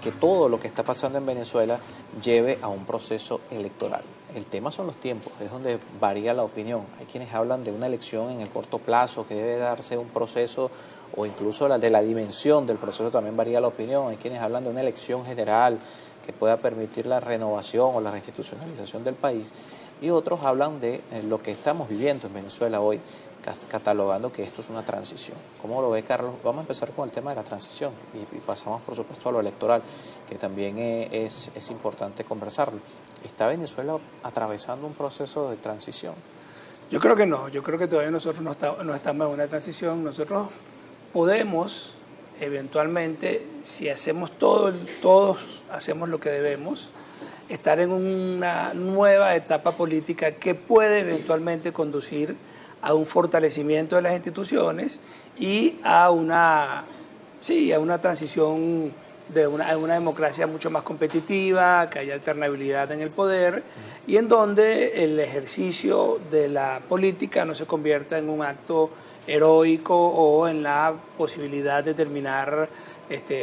que todo lo que está pasando en Venezuela lleve a un proceso electoral. El tema son los tiempos, es donde varía la opinión. Hay quienes hablan de una elección en el corto plazo, que debe darse un proceso, o incluso de la dimensión del proceso también varía la opinión. Hay quienes hablan de una elección general que pueda permitir la renovación o la reinstitucionalización del país, y otros hablan de lo que estamos viviendo en Venezuela hoy, catalogando que esto es una transición. ¿Cómo lo ve, Carlos? Vamos a empezar con el tema de la transición y pasamos, por supuesto, a lo electoral, que también es importante conversarlo. ¿Está Venezuela atravesando un proceso de transición? Yo creo que no, yo creo que todavía nosotros no estamos en una transición. Nosotros podemos, eventualmente, si hacemos todos hacemos lo que debemos, estar en una nueva etapa política que puede eventualmente conducir a un fortalecimiento de las instituciones y a una transición de una democracia mucho más competitiva, que haya alternabilidad en el poder y en donde el ejercicio de la política no se convierta en un acto heroico o en la posibilidad de terminar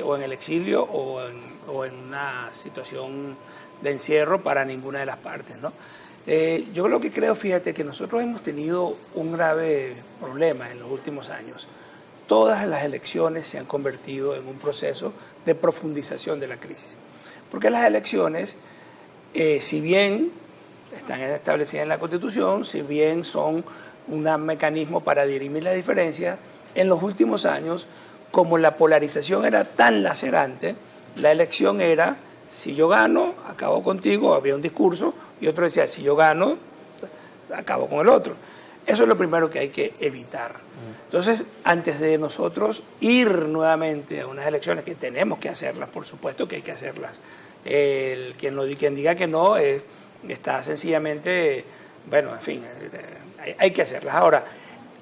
o en el exilio o en una situación de encierro para ninguna de las partes, ¿no? Yo lo que creo, fíjate, que nosotros hemos tenido un grave problema en los últimos años. Todas las elecciones se han convertido en un proceso de profundización de la crisis. Porque las elecciones, si bien están establecidas en la Constitución, si bien son un mecanismo para dirimir las diferencias, en los últimos años, como la polarización era tan lacerante, la elección era: si yo gano, acabo contigo. Había un discurso, y otro decía: si yo gano, acabo con el otro. Eso es lo primero que hay que evitar. Entonces, antes de nosotros ir nuevamente a unas elecciones, que tenemos que hacerlas, por supuesto que hay que hacerlas, quien diga que no está sencillamente, bueno, en fin, hay que hacerlas. Ahora,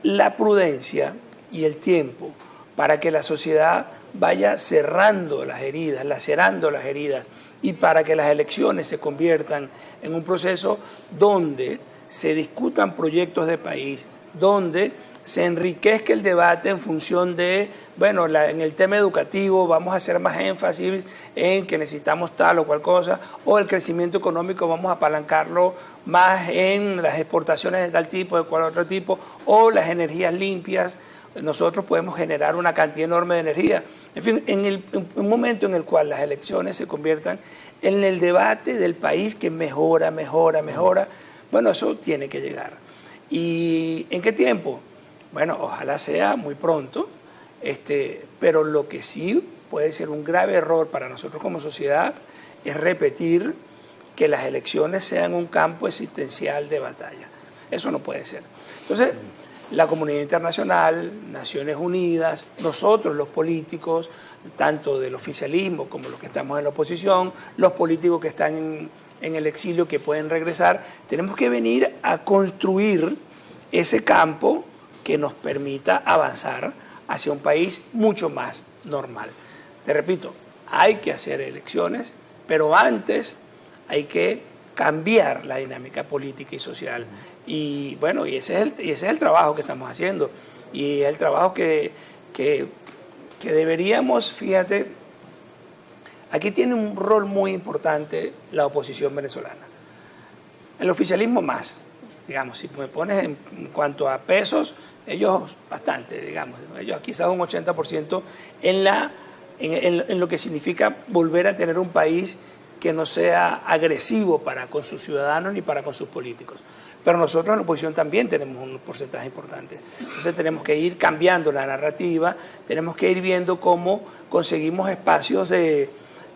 la prudencia y el tiempo para que la sociedad vaya cerrando las heridas, lacerando las heridas, y para que las elecciones se conviertan en un proceso donde se discutan proyectos de país, donde se enriquezca el debate en función de, bueno, en el tema educativo vamos a hacer más énfasis en que necesitamos tal o cual cosa, o el crecimiento económico vamos a apalancarlo más en las exportaciones de tal tipo, de cual otro tipo, o las energías limpias. Nosotros podemos generar una cantidad enorme de energía. En fin, en un momento en el cual las elecciones se conviertan en el debate del país que mejora, bueno, eso tiene que llegar. ¿Y en qué tiempo? Bueno, ojalá sea muy pronto, pero lo que sí puede ser un grave error para nosotros como sociedad es repetir que las elecciones sean un campo existencial de batalla. Eso no puede ser. Entonces, la comunidad internacional, Naciones Unidas, nosotros los políticos, tanto del oficialismo como los que estamos en la oposición, los políticos que están en el exilio que pueden regresar, tenemos que venir a construir ese campo que nos permita avanzar hacia un país mucho más normal. Te repito, hay que hacer elecciones, pero antes hay que cambiar la dinámica política y social. Y bueno, y ese es el trabajo que estamos haciendo. Y el trabajo que deberíamos, fíjate, aquí tiene un rol muy importante la oposición venezolana. El oficialismo más, digamos, si me pones en cuanto a pesos, ellos bastante, digamos, ellos quizás un 80% en lo que significa volver a tener un país que no sea agresivo para con sus ciudadanos ni para con sus políticos. Pero nosotros en la oposición también tenemos un porcentaje importante. Entonces tenemos que ir cambiando la narrativa, tenemos que ir viendo cómo conseguimos espacios de,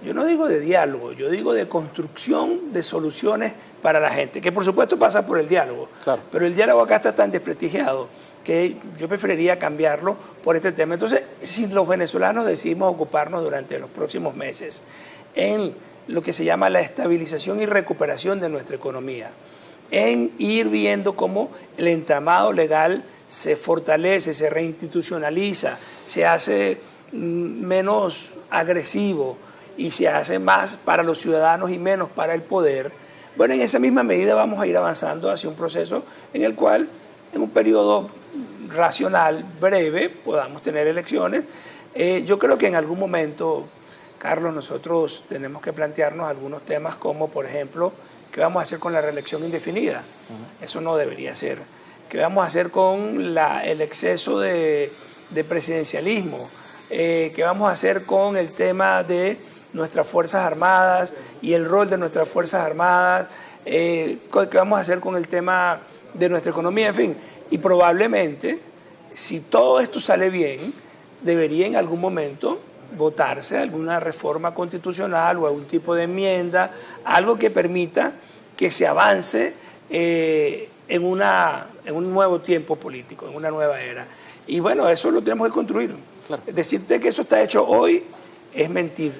yo no digo de diálogo, yo digo de construcción de soluciones para la gente, que por supuesto pasa por el diálogo. Claro. Pero el diálogo acá está tan desprestigiado que yo preferiría cambiarlo por este tema. Entonces, si los venezolanos decidimos ocuparnos durante los próximos meses en lo que se llama la estabilización y recuperación de nuestra economía, en ir viendo cómo el entramado legal se fortalece, se reinstitucionaliza, se hace menos agresivo y se hace más para los ciudadanos y menos para el poder, bueno, en esa misma medida vamos a ir avanzando hacia un proceso en el cual, en un periodo racional, breve, podamos tener elecciones. Yo creo que en algún momento Carlos, nosotros tenemos que plantearnos algunos temas como, por ejemplo, ¿qué vamos a hacer con la reelección indefinida? Eso no debería ser. ¿Qué vamos a hacer con el exceso de presidencialismo? ¿Qué vamos a hacer con el tema de nuestras Fuerzas Armadas y el rol de nuestras Fuerzas Armadas? ¿Qué vamos a hacer con el tema de nuestra economía? En fin, y probablemente, si todo esto sale bien, debería en algún momento votarse alguna reforma constitucional o algún tipo de enmienda, algo que permita que se avance en un nuevo tiempo político, en una nueva era. Y bueno, eso lo tenemos que construir. Claro. Decirte que eso está hecho hoy es mentir.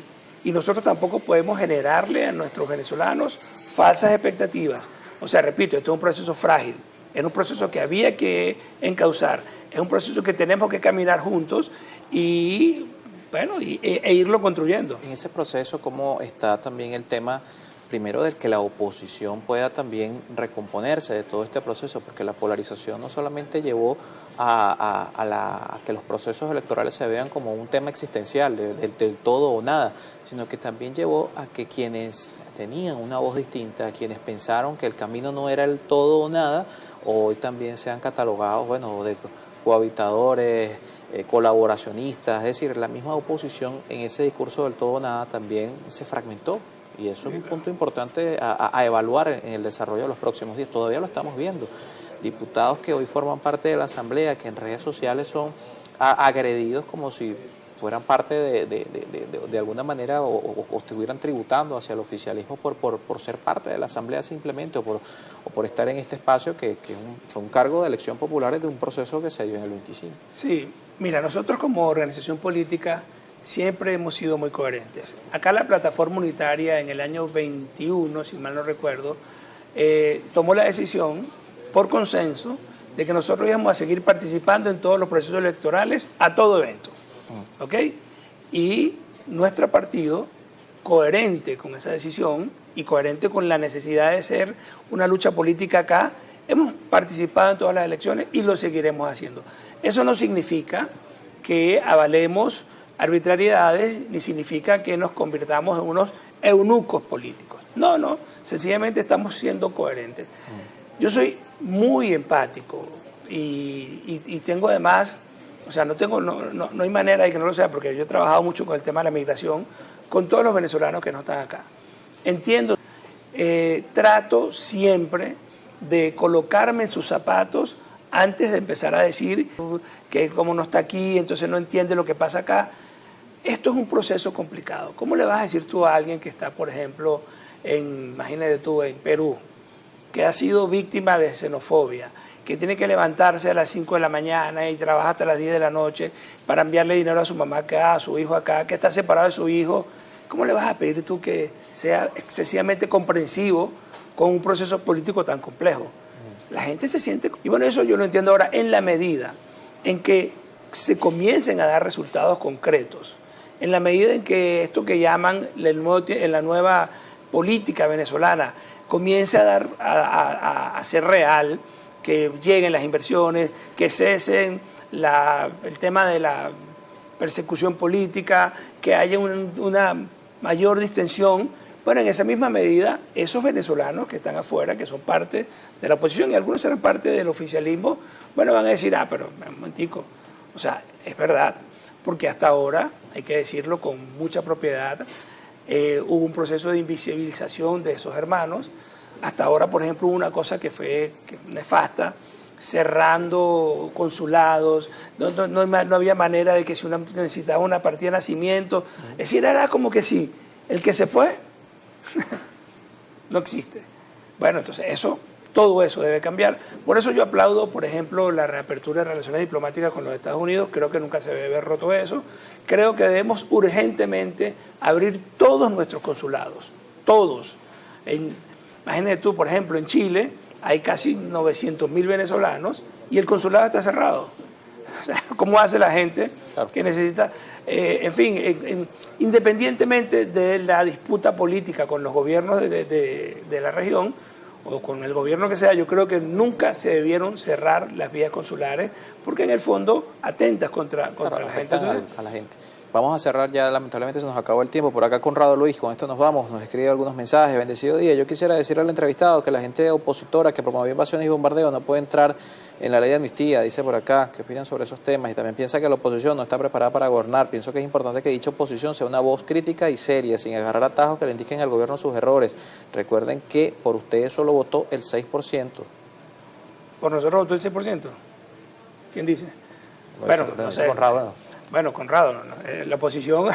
Y nosotros tampoco podemos generarle a nuestros venezolanos falsas expectativas. O sea, repito, esto es un proceso frágil, es un proceso que había que encauzar, es un proceso que tenemos que caminar juntos y, bueno, e irlo construyendo. En ese proceso, ¿cómo está también el tema, primero, del que la oposición pueda también recomponerse de todo este proceso? Porque la polarización no solamente llevó a que los procesos electorales se vean como un tema existencial, del todo o nada, sino que también llevó a que quienes tenían una voz distinta, a quienes pensaron que el camino no era el todo o nada, hoy también sean catalogados, bueno, de cohabitadores, colaboracionistas. Es decir, la misma oposición en ese discurso del todo o nada también se fragmentó. Y eso es un punto importante a evaluar en el desarrollo de los próximos días. Todavía lo estamos viendo. Diputados que hoy forman parte de la Asamblea, que en redes sociales son agredidos como si fueran parte de alguna manera o estuvieran tributando hacia el oficialismo por ser parte de la Asamblea simplemente o por estar en este espacio que fue un cargo de elección popular de un proceso que se dio en el 25. Sí, mira, nosotros como organización política siempre hemos sido muy coherentes. Acá la Plataforma Unitaria en el año 21, si mal no recuerdo, tomó la decisión por consenso de que nosotros íbamos a seguir participando en todos los procesos electorales a todo evento. ¿Ok? Y nuestro partido, coherente con esa decisión y coherente con la necesidad de ser una lucha política acá, hemos participado en todas las elecciones y lo seguiremos haciendo. Eso no significa que avalemos arbitrariedades, ni significa que nos convirtamos en unos eunucos políticos. No, no, sencillamente estamos siendo coherentes. Yo soy muy empático y tengo además, o sea, no hay manera de que no lo sea, porque yo he trabajado mucho con el tema de la migración, con todos los venezolanos que no están acá. Entiendo, trato siempre de colocarme en sus zapatos antes de empezar a decir que como no está aquí, entonces no entiende lo que pasa acá. Esto es un proceso complicado. ¿Cómo le vas a decir tú a alguien que está, por ejemplo, imagínate tú, en Perú, que ha sido víctima de xenofobia, que tiene que levantarse a las 5 de la mañana y trabaja hasta las 10 de la noche para enviarle dinero a su mamá acá, a su hijo acá, que está separado de su hijo? ¿Cómo le vas a pedir tú que sea excesivamente comprensivo con un proceso político tan complejo? La gente se siente... Y bueno, eso yo lo entiendo ahora en la medida en que se comiencen a dar resultados concretos, en la medida en que esto que llaman la nueva política venezolana comience a ser real, que lleguen las inversiones, que cesen el tema de la persecución política, que haya una mayor distensión. Bueno, en esa misma medida, esos venezolanos que están afuera, que son parte de la oposición y algunos serán parte del oficialismo, bueno, van a decir, pero un momentico, o sea, es verdad, porque hasta ahora, hay que decirlo con mucha propiedad, hubo un proceso de invisibilización de esos hermanos. Hasta ahora, por ejemplo, hubo una cosa que fue nefasta, cerrando consulados, no había manera de que si uno necesitaba una partida de nacimiento, es decir, era como que sí, el que se fue no existe. Bueno, entonces todo eso debe cambiar. Por eso yo aplaudo, por ejemplo, la reapertura de relaciones diplomáticas con los Estados Unidos. Creo que nunca se debe haber roto eso. Creo que debemos urgentemente abrir todos nuestros consulados, todos. Imagínate tú, por ejemplo, en Chile hay casi 900.000 venezolanos y el consulado está cerrado. O sea, ¿cómo hace la gente que necesita? En fin, independientemente de la disputa política con los gobiernos de la región o con el gobierno que sea, yo creo que nunca se debieron cerrar las vías consulares porque en el fondo atentas contra la gente. Entonces, a la gente. Vamos a cerrar ya, lamentablemente se nos acabó el tiempo. Por acá Conrado Luis, con esto nos vamos, nos escribe algunos mensajes. Bendecido día. Yo quisiera decirle al entrevistado que la gente opositora que promovió invasiones y bombardeos no puede entrar en la ley de amnistía, dice por acá. ¿Qué opinan sobre esos temas? Y también piensa que la oposición no está preparada para gobernar. Pienso que es importante que dicha oposición sea una voz crítica y seria, sin agarrar atajos que le indiquen al gobierno sus errores. Recuerden que por ustedes solo votó el 6%. ¿Por nosotros votó el 6%? ¿Quién dice? Bueno, no sé, Conrado. Bueno, Conrado, la oposición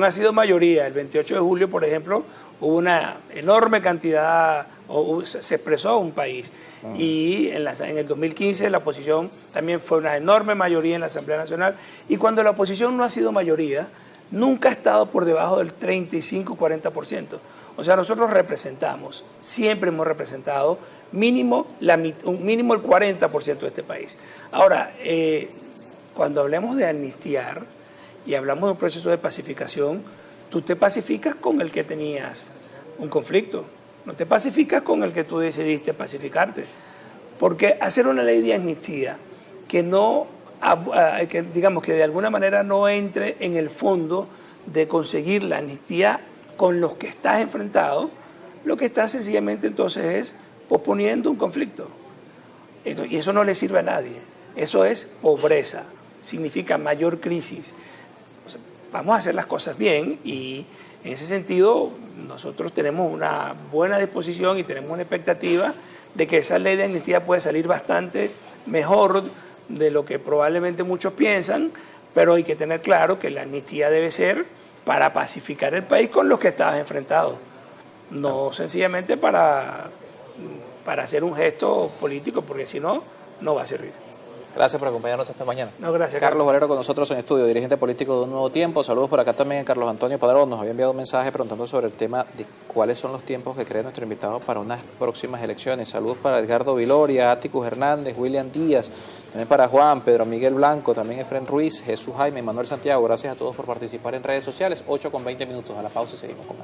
ha sido mayoría. El 28 de julio, por ejemplo, hubo una enorme cantidad, se expresó un país. Y en el 2015 la oposición también fue una enorme mayoría en la Asamblea Nacional. Y cuando la oposición no ha sido mayoría, nunca ha estado por debajo del 35-40%. O sea, nosotros representamos, siempre hemos representado mínimo el 40% de este país. Ahora, cuando hablemos de amnistiar y hablamos de un proceso de pacificación, tú te pacificas con el que tenías un conflicto, no te pacificas con el que tú decidiste pacificarte. Porque hacer una ley de amnistía que digamos que de alguna manera no entre en el fondo de conseguir la amnistía con los que estás enfrentado, lo que estás sencillamente entonces es posponiendo un conflicto. Y eso no le sirve a nadie. Eso es pobreza, significa mayor crisis. O sea, vamos a hacer las cosas bien y en ese sentido nosotros tenemos una buena disposición y tenemos una expectativa de que esa ley de amnistía puede salir bastante mejor de lo que probablemente muchos piensan, pero hay que tener claro que la amnistía debe ser para pacificar el país con los que estabas enfrentado, no sencillamente para hacer un gesto político, porque si no, no va a servir. Gracias por acompañarnos esta mañana. No, gracias. Carlos Valero con nosotros en estudio, dirigente político de Un Nuevo Tiempo. Saludos por acá también a Carlos Antonio Padrón. Nos había enviado un mensaje preguntando sobre el tema de cuáles son los tiempos que cree nuestro invitado para unas próximas elecciones. Saludos para Edgardo Viloria, Áticus Hernández, William Díaz, también para Juan, Pedro Miguel Blanco, también Efren Ruiz, Jesús Jaime, Manuel Santiago. Gracias a todos por participar en redes sociales. 8:20. A la pausa y seguimos con más.